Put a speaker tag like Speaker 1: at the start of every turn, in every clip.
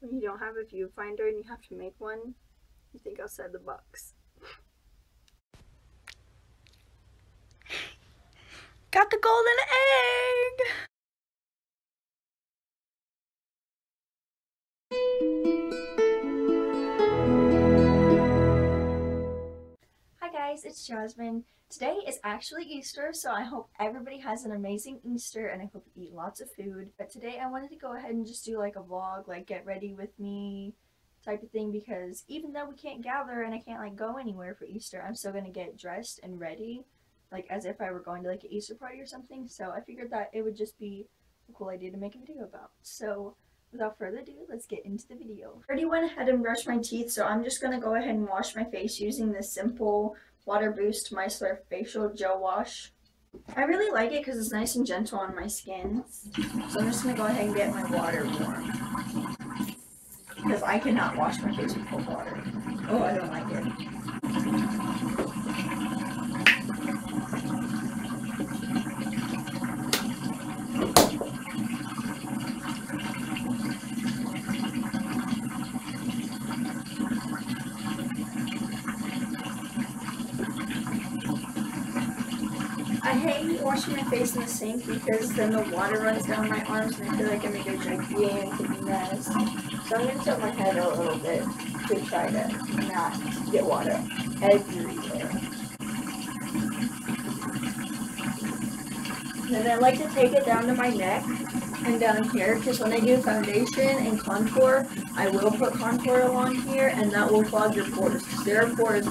Speaker 1: when you don't have a viewfinder and you have to make one, you think outside the box. Got the golden egg! Hi guys, it's Jasmine. Today is actually Easter, so I hope everybody has an amazing Easter and I hope you eat lots of food. But today I wanted to go ahead and just do like a vlog, like get ready with me type of thing, because even though we can't gather and I can't like go anywhere for Easter, I'm still gonna get dressed and ready, like as if I were going to like an Easter party or something. So I figured that it would just be a cool idea to make a video about. So without further ado, let's get into the video. I already went ahead and brushed my teeth, so I'm just gonna go ahead and wash my face using this simple Water Boost Micellar Facial Gel Wash. I really like it because it's nice and gentle on my skin. So I'm just gonna go ahead and get my water warm, because I cannot wash my face with cold water. Oh, I don't like it. I hate washing my face in the sink because then the water runs down my arms and I feel like I make a gigantic mess. So I'm going to tilt my head a little bit to try to not get water everywhere. And I like to take it down to my neck and down here, because when I do foundation and contour, I will put contour along here and that will clog your pores. There are pores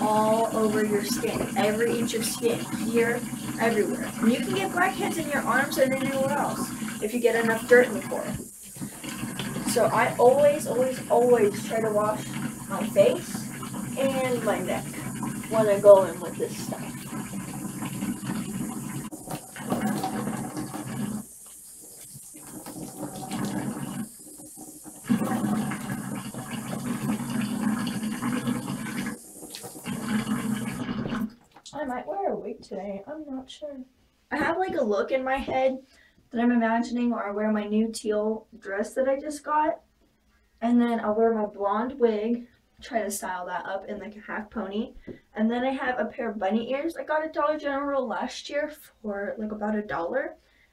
Speaker 1: all over your skin, every inch of skin, here, everywhere. And you can get blackheads in your arms and anywhere else if you get enough dirt in the pore. So I always try to wash my face and my neck when I go in with this stuff. I might wear a wig today, I'm not sure. I have like a look in my head that I'm imagining, or I wear my new teal dress that I just got, and then I'll wear my blonde wig, try to style that up in like a half pony, and then I have a pair of bunny ears I got at Dollar General last year for like about $1,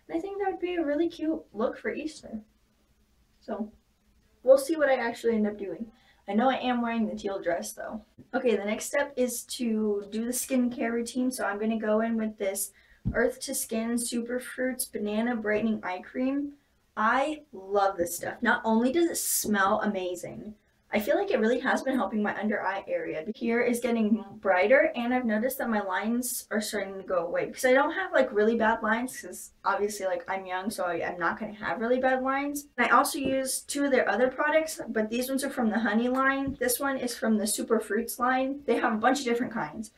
Speaker 1: and I think that would be a really cute look for Easter. So we'll see what I actually end up doing. I know I am wearing the teal dress though. Okay, the next step is to do the skincare routine. So I'm going to go in with this Earth to Skin Superfruits Banana Brightening Eye Cream. I love this stuff. Not only does it smell amazing, I feel like it really has been helping my under eye area. Here is getting brighter, and I've noticed that my lines are starting to go away, because I don't have like really bad lines, because obviously like I'm young, so I'm not going to have really bad lines. And I also use two of their other products, but these ones are from the Honey line. This one is from the Super Fruits line. They have a bunch of different kinds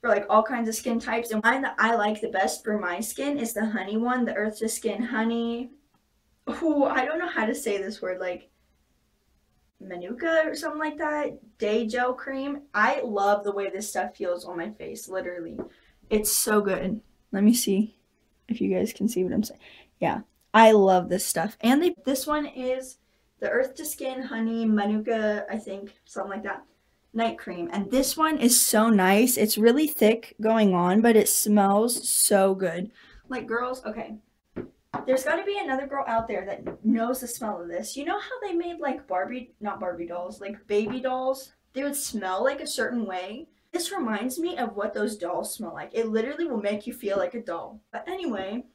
Speaker 1: for like all kinds of skin types, and one that I like the best for my skin is the Honey one, the Earth to Skin Honey. Ooh, I don't know how to say this word, like Manuka or something like that, day gel cream. I love the way this stuff feels on my face, literally. It's so good. Let me see if you guys can see what I'm saying. Yeah, I love this stuff. And this one is the Earth to Skin Honey Manuka, I think, something like that, night cream. And this one is so nice. It's really thick going on, but it smells so good. Like, girls, okay, there's got to be another girl out there that knows the smell of this. You know how they made like not Barbie dolls, like baby dolls? They would smell like a certain way. This reminds me of what those dolls smell like. It literally will make you feel like a doll. But anyway,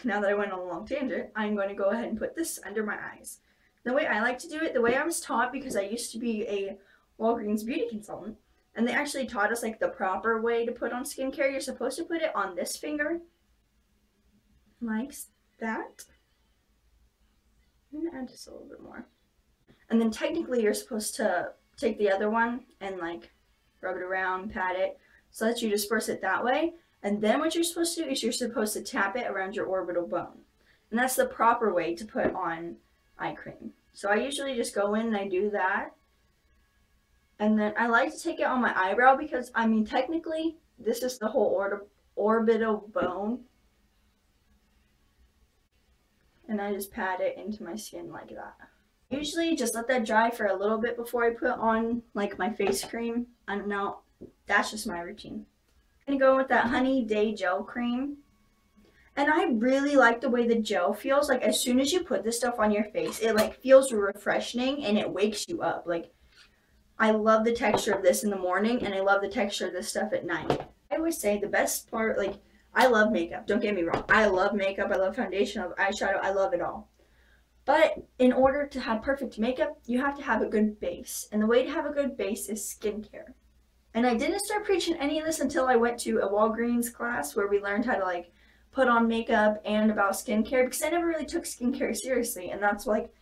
Speaker 1: now that I went on a long tangent, I'm going to go ahead and put this under my eyes. The way I like to do it, the way I was taught, because I used to be a Walgreens beauty consultant, and they actually taught us like the proper way to put on skincare. You're supposed to put it on this finger, like that. I'm gonna add just a little bit more. And then technically you're supposed to take the other one and like rub it around, pat it, so that you disperse it that way. And then what you're supposed to do is you're supposed to tap it around your orbital bone. And that's the proper way to put on eye cream. So I usually just go in and I do that. And then I like to take it on my eyebrow, because I mean technically this is the whole orbital bone. And I just pat it into my skin like that. Usually just let that dry for a little bit before I put on like my face cream. I don't know. That's just my routine. I'm gonna go with that Honey Day Gel Cream. And I really like the way the gel feels. Like as soon as you put this stuff on your face, it like feels refreshing and it wakes you up. Like I love the texture of this in the morning and I love the texture of this stuff at night. I always say the best part, like I love makeup. Don't get me wrong. I love makeup. I love foundation. I love eyeshadow. I love it all. But in order to have perfect makeup, you have to have a good base. And the way to have a good base is skincare. And I didn't start preaching any of this until I went to a Walgreens class where we learned how to like put on makeup and about skincare, because I never really took skincare seriously. And that's like,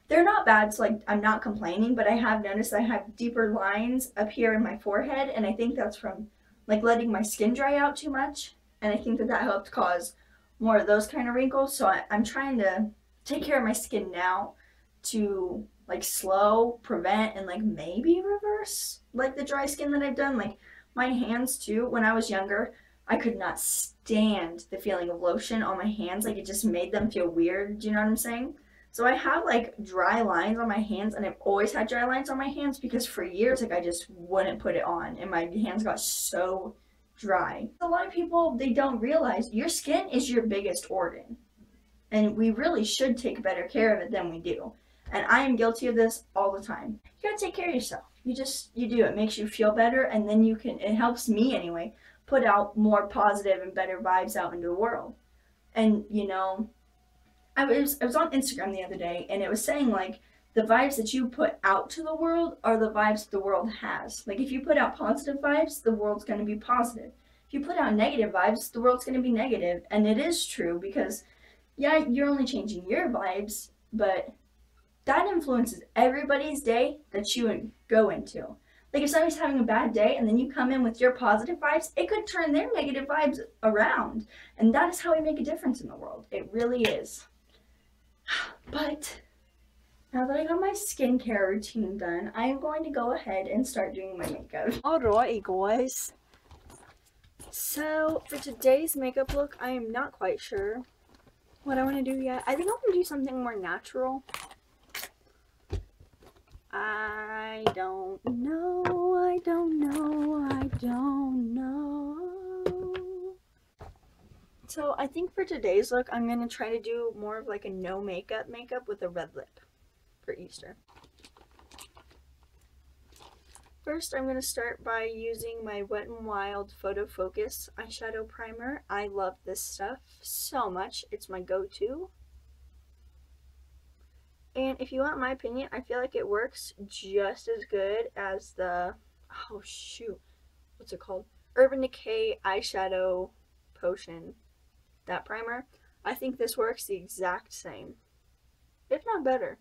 Speaker 1: they're not bad, so like I'm not complaining, but I have noticed I have deeper lines up here in my forehead, and I think that's from like letting my skin dry out too much. And I think that helped cause more of those kind of wrinkles. So I'm trying to take care of my skin now to like slow, prevent, and like maybe reverse like the dry skin that I've done. Like my hands too, when I was younger, I could not stand the feeling of lotion on my hands. Like it just made them feel weird. Do you know what I'm saying? So I have like dry lines on my hands, and I've always had dry lines on my hands because for years like I just wouldn't put it on and my hands got so dry. A lot of people, they don't realize your skin is your biggest organ. And we really should take better care of it than we do. And I am guilty of this all the time. You gotta take care of yourself. You do. It makes you feel better, and then you can, it helps me anyway, put out more positive and better vibes out into the world. And you know, I was on Instagram the other day, and it was saying like the vibes that you put out to the world are the vibes the world has. Like if you put out positive vibes, the world's gonna be positive. If you put out negative vibes, the world's gonna be negative. And it is true, because yeah, you're only changing your vibes, but that influences everybody's day that you go into. Like if somebody's having a bad day and then you come in with your positive vibes, it could turn their negative vibes around. And that is how we make a difference in the world. It really is. But now that I got my skincare routine done, I am going to go ahead and start doing my makeup. Alrighty guys. So for today's makeup look, I am not quite sure what I want to do yet. I think I want to do something more natural. I don't know. So I think for today's look, I'm going to try to do more of like a no makeup with a red lip for Easter. First, I'm going to start by using my Wet n Wild Photo Focus eyeshadow primer. I love this stuff so much. It's my go-to. And if you want my opinion, I feel like it works just as good as the, oh shoot, what's it called? Urban Decay Eyeshadow Potion. That primer. I think this works the exact same, if not better.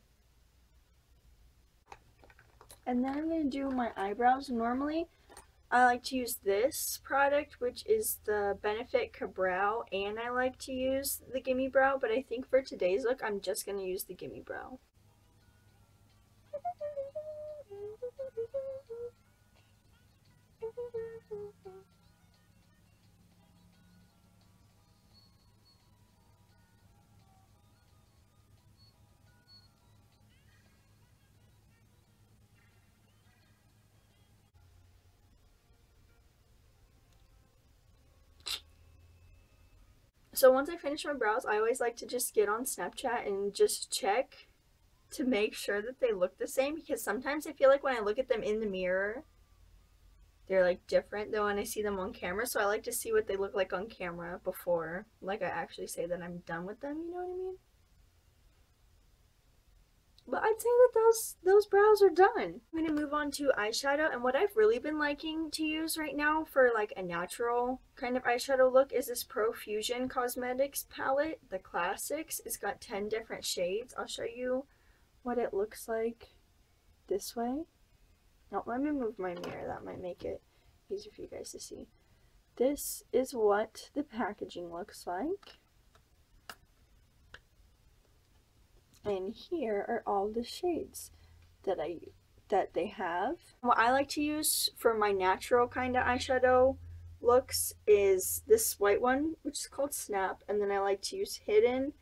Speaker 1: And then I'm going to do my eyebrows. Normally, I like to use this product, which is the Benefit Ka-Brow, and I like to use the Gimme Brow, but I think for today's look, I'm just going to use the Gimme Brow. So once I finish my brows, I always like to just get on Snapchat and just check to make sure that they look the same, because sometimes I feel like when I look at them in the mirror, they're like different than when I see them on camera. So I like to see what they look like on camera before like I actually say that I'm done with them, you know what I mean? But I'd say that those brows are done. I'm going to move on to eyeshadow, and what I've really been liking to use right now for like a natural kind of eyeshadow look is this Profusion Cosmetics palette, the Classics. It's got 10 different shades. I'll show you what it looks like this way. Now let me move my mirror, that might make it easier for you guys to see. This is what the packaging looks like. And here are all the shades that they have. What I like to use for my natural kind of eyeshadow looks is this white one, which is called Snap, and then I like to use Hidden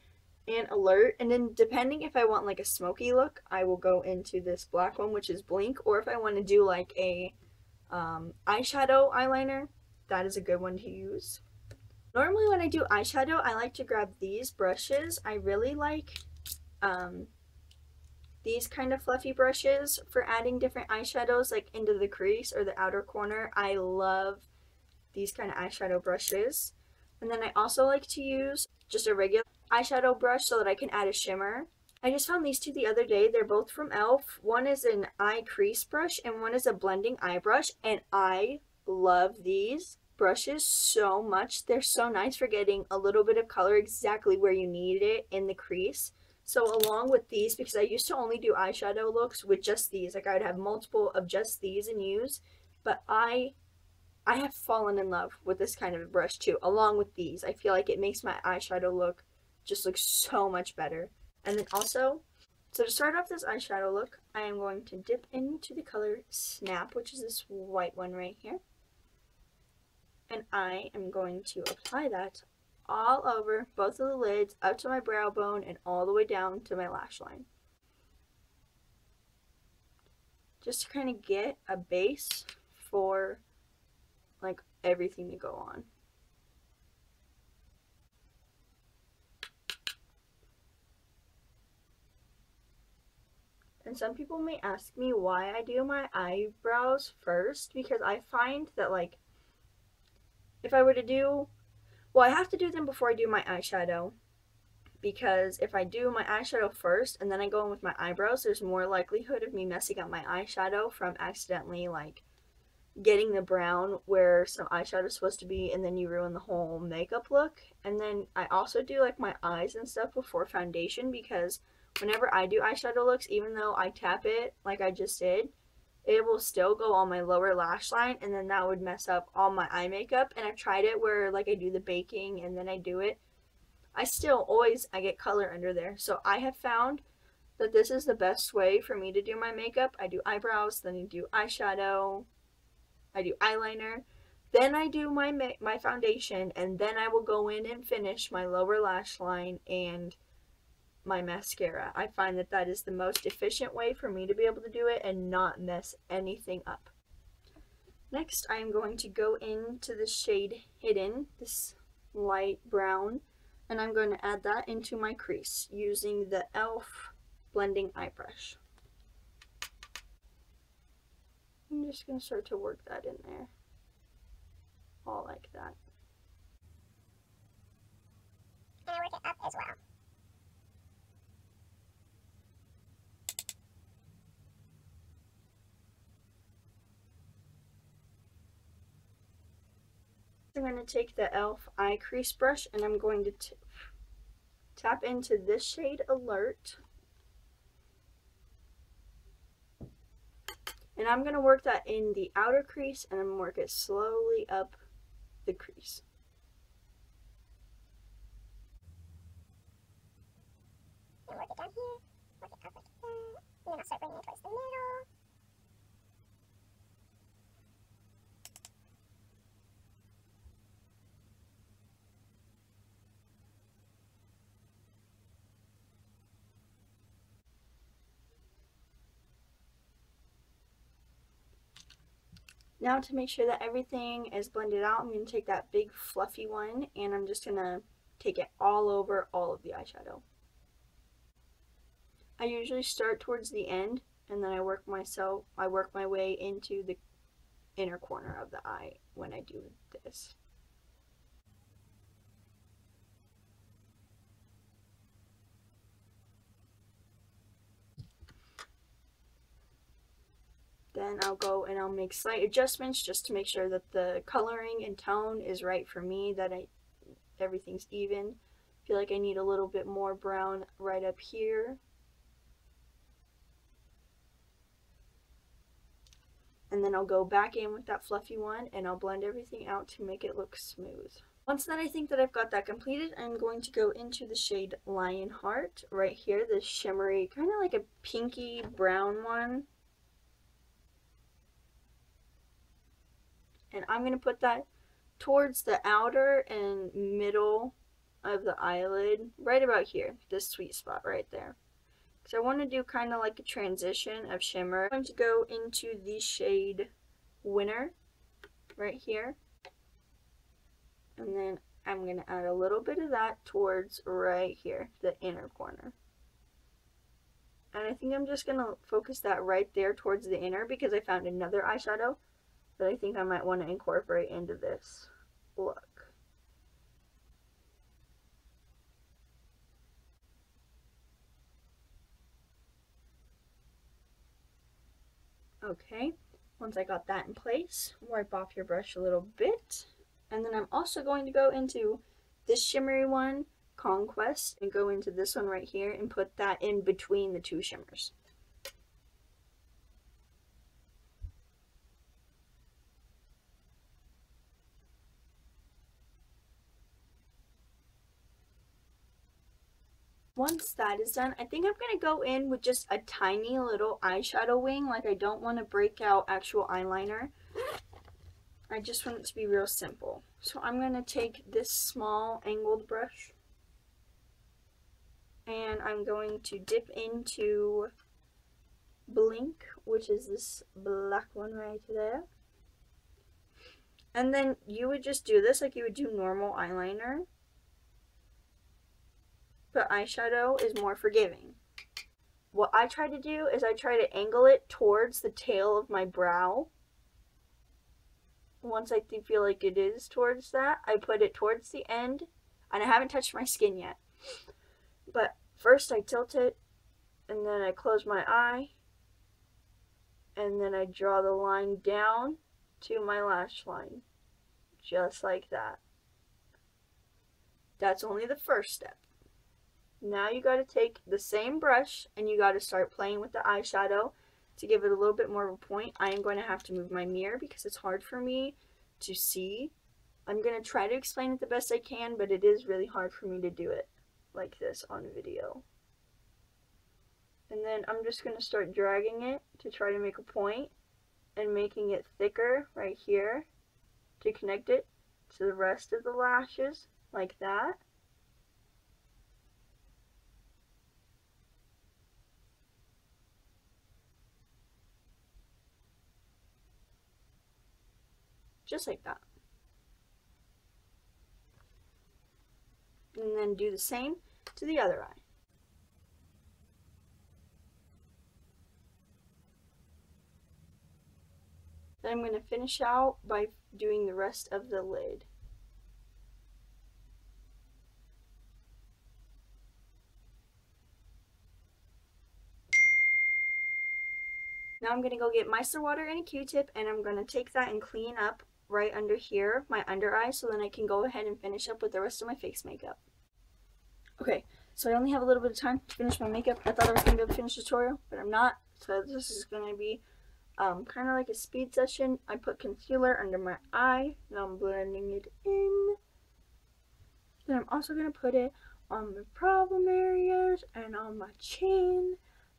Speaker 1: and Alert, and then depending if I want like a smoky look, I will go into this black one, which is Blink, or if I want to do like a eyeshadow eyeliner, that is a good one to use. Normally when I do eyeshadow, I like to grab these brushes. I really like these kind of fluffy brushes for adding different eyeshadows like into the crease or the outer corner. I love these kind of eyeshadow brushes. And then I also like to use just a regular eyeshadow brush so that I can add a shimmer. I just found these two the other day. They're both from e.l.f. One is an eye crease brush and one is a blending eye brush, and I love these brushes so much. They're so nice for getting a little bit of color exactly where you need it in the crease. So along with these, because I used to only do eyeshadow looks with just these, like I would have multiple of just these and use, but I have fallen in love with this kind of a brush too, along with these. I feel like it makes my eyeshadow look just look so much better. And then also, so to start off this eyeshadow look, I am going to dip into the color Snap, which is this white one right here. And I am going to apply that all over both of the lids, up to my brow bone, and all the way down to my lash line. Just to kind of get a base for like everything to go on. And some people may ask me why I do my eyebrows first, because I find that like if I were to do, well, I have to do them before I do my eyeshadow, because if I do my eyeshadow first and then I go in with my eyebrows, there's more likelihood of me messing up my eyeshadow from accidentally like getting the brown where some eyeshadow is supposed to be, and then you ruin the whole makeup look. And then I also do like my eyes and stuff before foundation, because whenever I do eyeshadow looks, even though I tap it like I just did, it will still go on my lower lash line, and then that would mess up all my eye makeup. And I've tried it where like I do the baking and then I do it, I get color under there. So I have found that this is the best way for me to do my makeup. I do eyebrows, then I do eyeshadow, I do eyeliner, then I do my foundation, and then I will go in and finish my lower lash line and my mascara. I find that that is the most efficient way for me to be able to do it and not mess anything up. Next, I am going to go into the shade Hidden, this light brown, and I'm going to add that into my crease using the e.l.f. blending eye brush. I'm just going to start to work that in there, all like that.
Speaker 2: And I work it up as well.
Speaker 1: I'm going to take the e.l.f. eye crease brush and I'm going to tap into this shade Alert. And I'm going to work that in the outer crease, and I'm going to work it slowly up the crease.
Speaker 2: And work it down here, work it up like that, and then I'll start bringing it towards the middle.
Speaker 1: Now to make sure that everything is blended out, I'm going to take that big fluffy one and I'm just going to take it all over all of the eyeshadow. I usually start towards the end and then I work my way into the inner corner of the eye when I do this. Then I'll go and I'll make slight adjustments just to make sure that the coloring and tone is right for me, that everything's even. I feel like I need a little bit more brown right up here. And then I'll go back in with that fluffy one and I'll blend everything out to make it look smooth. Once that I think that I've got that completed, I'm going to go into the shade Lionheart right here, this shimmery, kind of like a pinky brown one. And I'm going to put that towards the outer and middle of the eyelid, right about here, this sweet spot right there. So I want to do kind of like a transition of shimmer. I'm going to go into the shade Winter right here. And then I'm going to add a little bit of that towards right here, the inner corner. And I think I'm just going to focus that right there towards the inner because I found another eyeshadow that I think I might want to incorporate into this look. Okay, once I got that in place, wipe off your brush a little bit. And then I'm also going to go into this shimmery one, Conquest, and go into this one right here and put that in between the two shimmers. Once that is done, I think I'm going to go in with just a tiny little eyeshadow wing. Like, I don't want to break out actual eyeliner. I just want it to be real simple. So I'm going to take this small angled brush and I'm going to dip into Blink, which is this black one right there. And then you would just do this like you would do normal eyeliner. But eyeshadow is more forgiving. What I try to do is I try to angle it towards the tail of my brow. Once I feel like it is towards that, I put it towards the end, and I haven't touched my skin yet. But first I tilt it, and then I close my eye, and then I draw the line down to my lash line, just like that. That's only the first step. Now you got to take the same brush and you got to start playing with the eyeshadow to give it a little bit more of a point. I am going to have to move my mirror because it's hard for me to see. I'm going to try to explain it the best I can, but it is really hard for me to do it like this on video. And then I'm just going to start dragging it to try to make a point and making it thicker right here to connect it to the rest of the lashes like that. Just like that. And then do the same to the other eye. Then I'm going to finish out by doing the rest of the lid. Now I'm going to go get micellar water and a Q-tip, and I'm going to take that and clean up right under here, my under eye, so then I can go ahead and finish up with the rest of my face makeup. Okay, so I only have a little bit of time to finish my makeup. I thought I was going to be able to finish the tutorial, but I'm not. So this is going to be kind of like a speed session. I put concealer under my eye. Now I'm blending it in. Then I'm also going to put it on the problem areas and on my chin.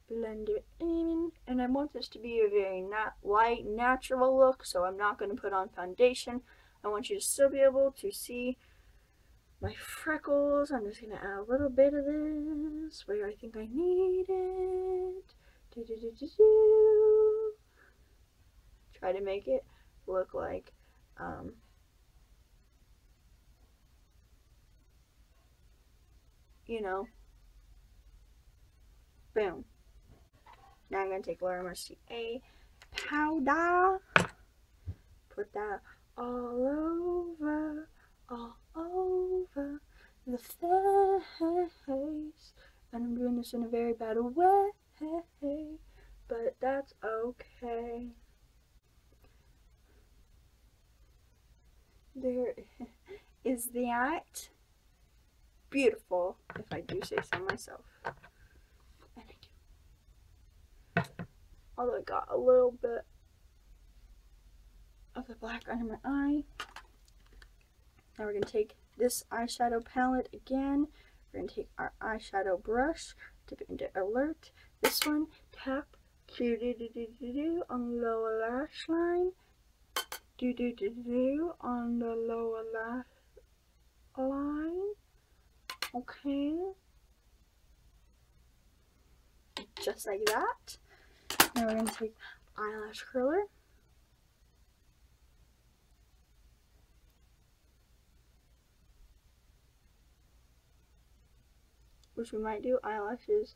Speaker 1: Blend it in, and I want this to be a very light, natural look, so I'm not going to put on foundation. I want you to still be able to see my freckles. I'm just going to add a little bit of this where I think I need it. Try to make it look like you know, boom. Now I'm going to take Laura Mercier powder, put that all over the face, and I'm doing this in a very bad way, but that's okay. There is that. Beautiful, if I do say so myself. And I do. Although I got a little bit of the black under my eye. Now we're going to take this eyeshadow palette again. We're going to take our eyeshadow brush, dip it into Alert. This one, tap, on the lower lash line. On the lower lash line. Okay. Just like that. Now we're going to take eyelash curler. Which we might do eyelashes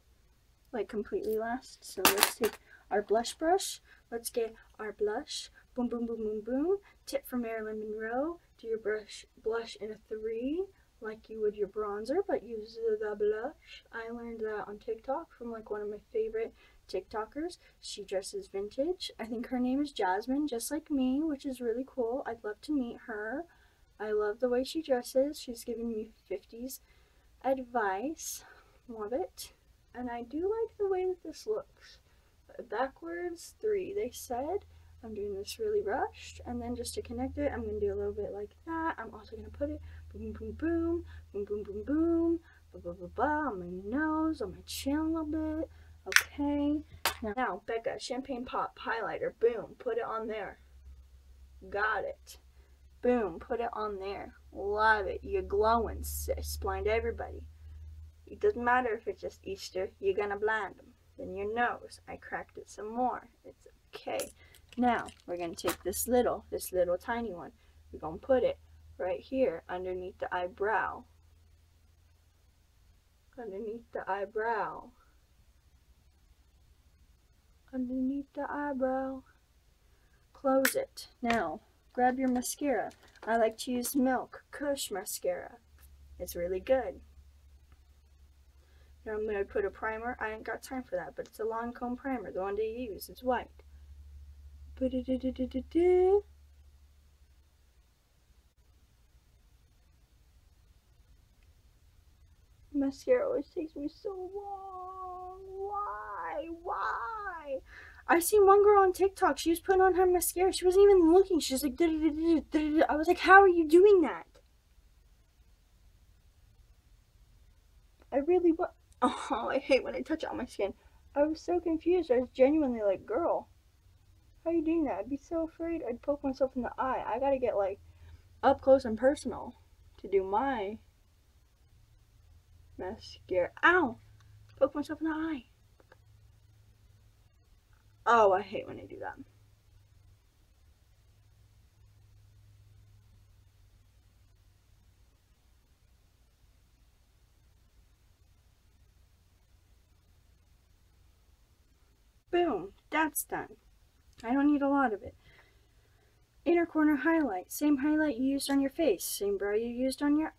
Speaker 1: like completely last. So let's take our blush brush. Let's get our blush. Boom, boom, boom, boom, boom. Tip from Marilyn Monroe. Do your blush in a 3 like you would your bronzer, but use the blush. I learned that on TikTok from like one of my favorite TikTokers. She dresses vintage. I think her name is Jasmine, just like me, which is really cool. I'd love to meet her. I love the way she dresses. She's giving me 50s advice. Love it. And I do like the way that this looks. Backwards 3, they said. I'm doing this really rushed, and then just to connect it, I'm going to do a little bit like that. I'm also going to put it boom, boom, boom, boom, boom, boom, boom, blah, blah, blah, blah, on my nose, on my chin a little bit. Okay. Now, Becca, Champagne Pop highlighter. Boom, put it on there. Got it. Boom, put it on there. Love it. You're glowing, sis. Blind everybody. It doesn't matter if it's just Easter. You're going to blind them. Then your nose. I cracked it some more. It's okay. Now, we're going to take this little tiny one. We're going to put it right here underneath the eyebrow. Underneath the eyebrow. Underneath the eyebrow. Close it. Now, grab your mascara. I like to use Milk Kush mascara. It's really good. Now I'm going to put a primer. I ain't got time for that, but it's a Lancome primer. The one to use. It's white. Mascara always takes me so long. Why? I seen one girl on TikTok. She was putting on her mascara. She wasn't even looking. She was like, I was like, how are you doing that? I really was. Oh, I hate when I touch it on my skin. I was so confused. I was genuinely like, girl, how are you doing that? I'd be so afraid I'd poke myself in the eye. I gotta get like up close and personal to do my mascara. Ow! Poke myself in the eye. Oh, I hate when I do that. Boom, that's done. I don't need a lot of it. Inner corner highlight. Same highlight you used on your face. Same brow you used on your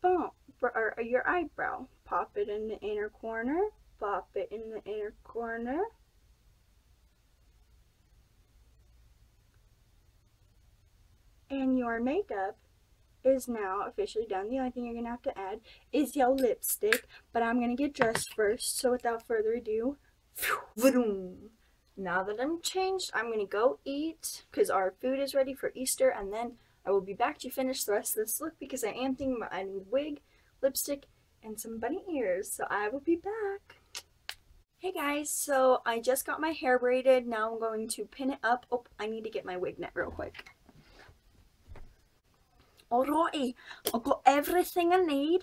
Speaker 1: bump, or your eyebrow. Pop it in the inner corner. Pop it in the inner corner. And your makeup is now officially done. The only thing you're going to have to add is your lipstick. But I'm going to get dressed first. So without further ado, now that I'm changed, I'm going to go eat because our food is ready for Easter. And then I will be back to finish the rest of this look because I am thinking about adding wig, lipstick, and some bunny ears. So I will be back. Hey guys, so I just got my hair braided. Now I'm going to pin it up. Oh, I need to get my wig net real quick. Alrighty, I've got everything I need.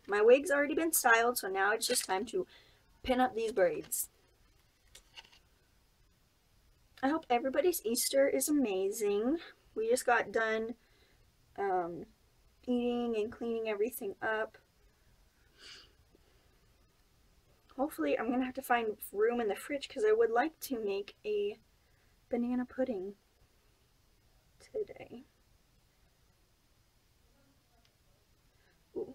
Speaker 1: My wig's already been styled, so now it's just time to pin up these braids. I hope everybody's Easter is amazing. We just got done eating and cleaning everything up. Hopefully, I'm going to have to find room in the fridge because I would like to make a banana pudding today. Ooh.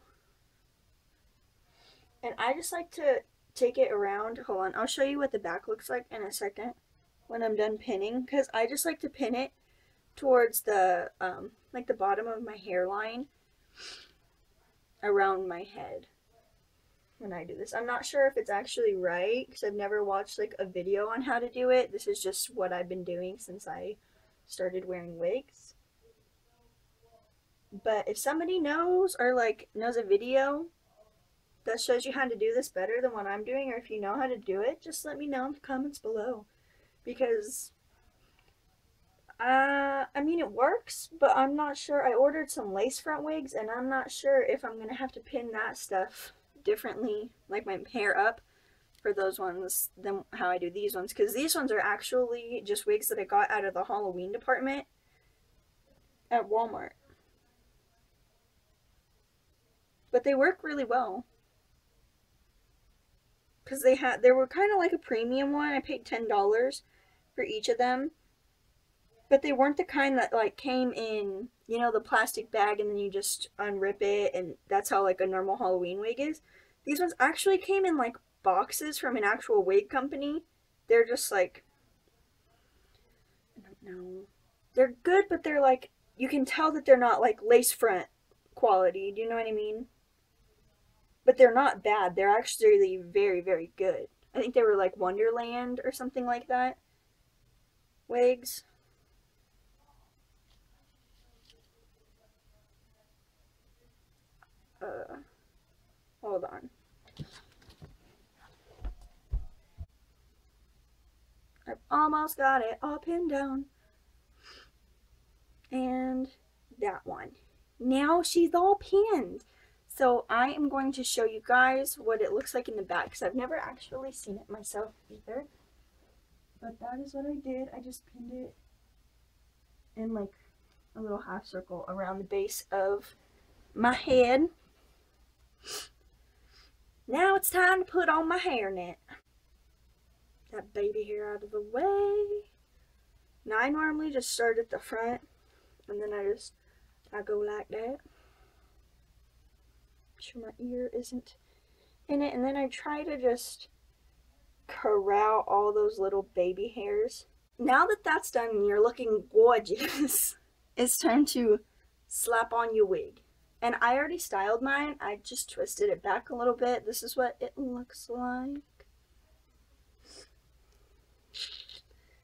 Speaker 1: And I just like to take it around. Hold on, I'll show you what the back looks like in a second when I'm done pinning, because I just like to pin it towards the like the bottom of my hairline around my head when I do this. I'm not sure if it's actually right because I've never watched like a video on how to do it. This is just what I've been doing since I started wearing wigs. But if somebody knows or like knows a video that shows you how to do this better than what I'm doing, or if you know how to do it, just let me know in the comments below, because I mean, it works, but I'm not sure. I ordered some lace front wigs, and I'm not sure if I'm gonna have to pin that stuff differently, like my hair up, for those ones than how I do these ones, because these ones are actually just wigs that I got out of the Halloween department at Walmart. But they work really well. Because they were kind of like a premium one. I paid $10 for each of them. But they weren't the kind that like came in, you know, the plastic bag and then you just unrip it and that's how like a normal Halloween wig is. These ones actually came in like boxes from an actual wig company. They're just like, I don't know. They're good, but they're like, you can tell that they're not like lace front quality. Do you know what I mean? But they're not bad. They're actually very, very good. I think they were like Wonderland or something like that. Wigs. Hold on. I've almost got it all pinned down. And that one. Now she's all pinned. So I am going to show you guys what it looks like in the back because I've never actually seen it myself either. But that is what I did. I just pinned it in like a little half circle around the base of my head. Now it's time to put on my hairnet. That baby hair out of the way. Now I normally just start at the front and then I go like that. Make sure my ear isn't in it, and then I try to just corral all those little baby hairs. Now that that's done and you're looking gorgeous, it's time to slap on your wig. And I already styled mine. I just twisted it back a little bit. This is what it looks like.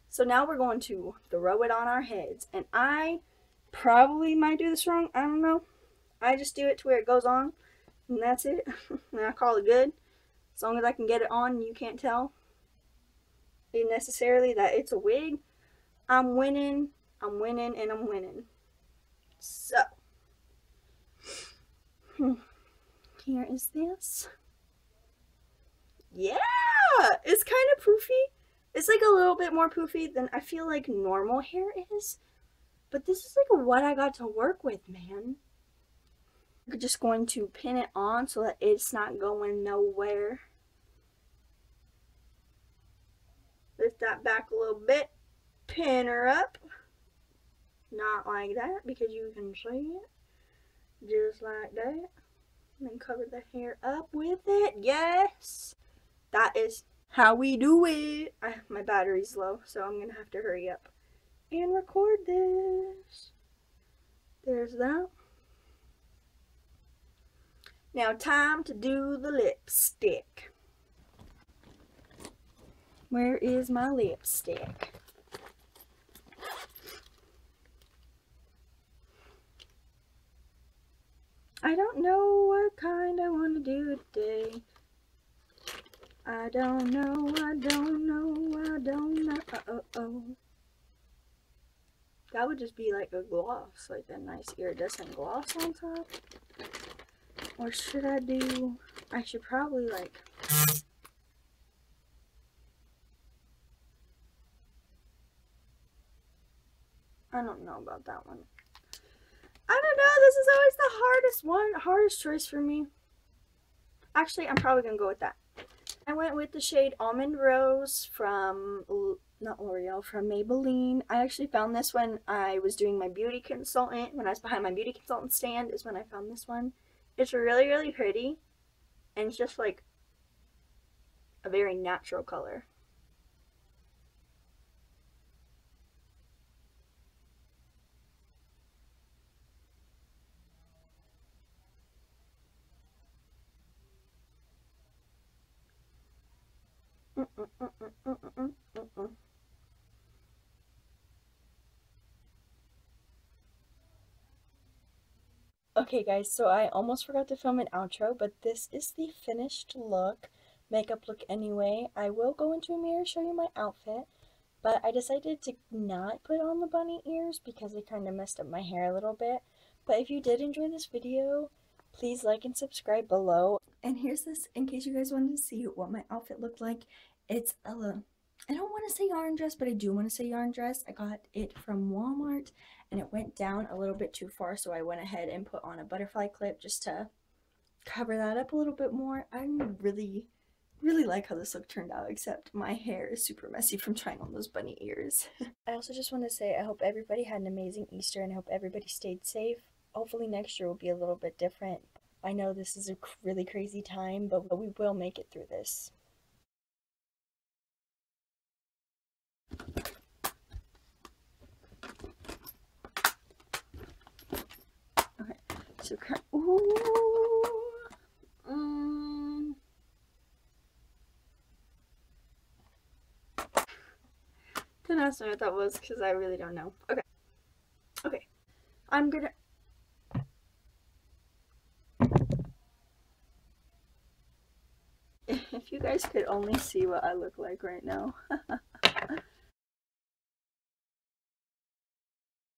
Speaker 1: So now we're going to throw it on our heads. And I probably might do this wrong. I don't know. I just do it to where it goes on. And that's it. And I call it good. As long as I can get it on and you can't tell necessarily that it's a wig, I'm winning, and I'm winning. So, here is this. Yeah! It's kind of poofy. It's like a little bit more poofy than I feel like normal hair is. But this is like what I got to work with, man. I'm just going to pin it on so that it's not going nowhere. Lift that back a little bit. Pin her up. Not like that because you can see it. Just like that. And then cover the hair up with it. Yes! That is how we do it. My battery's low, so I'm going to have to hurry up and record this. There's that. Now time to do the lipstick. Where is my lipstick? I don't know what kind I want to do today. I don't know, I don't know, I don't know. Uh-oh. That would just be like a gloss, like a nice iridescent gloss on top. Or should I should probably like, I don't know about that one. I don't know, this is always the hardest choice for me. Actually, I'm probably going to go with that. I went with the shade Almond Rose from, not L'Oreal, from Maybelline. I actually found this when I was doing my beauty consultant. When I was behind my beauty consultant stand is when I found this one. It's really, really pretty. And it's just like a very natural color. Okay guys, so I almost forgot to film an outro, but this is the finished look. Makeup look anyway. I will go into a mirror, show you my outfit. But I decided to not put on the bunny ears because it kind of messed up my hair a little bit. But if you did enjoy this video, please like and subscribe below. And here's this in case you guys wanted to see what my outfit looked like. It's a I don't want to say yarn dress, but I do want to say yarn dress. I got it from Walmart and it went down a little bit too far, so I went ahead and put on a butterfly clip just to cover that up a little bit more. I'm really like how this look turned out, except my hair is super messy from trying on those bunny ears. I also just want to say I hope everybody had an amazing Easter and I hope everybody stayed safe. Hopefully next year will be a little bit different. I know this is a really crazy time, but we will make it through this. Okay, so don't ask me what that was because I really don't know. Okay, I'm gonna. If you guys could only see what I look like right now.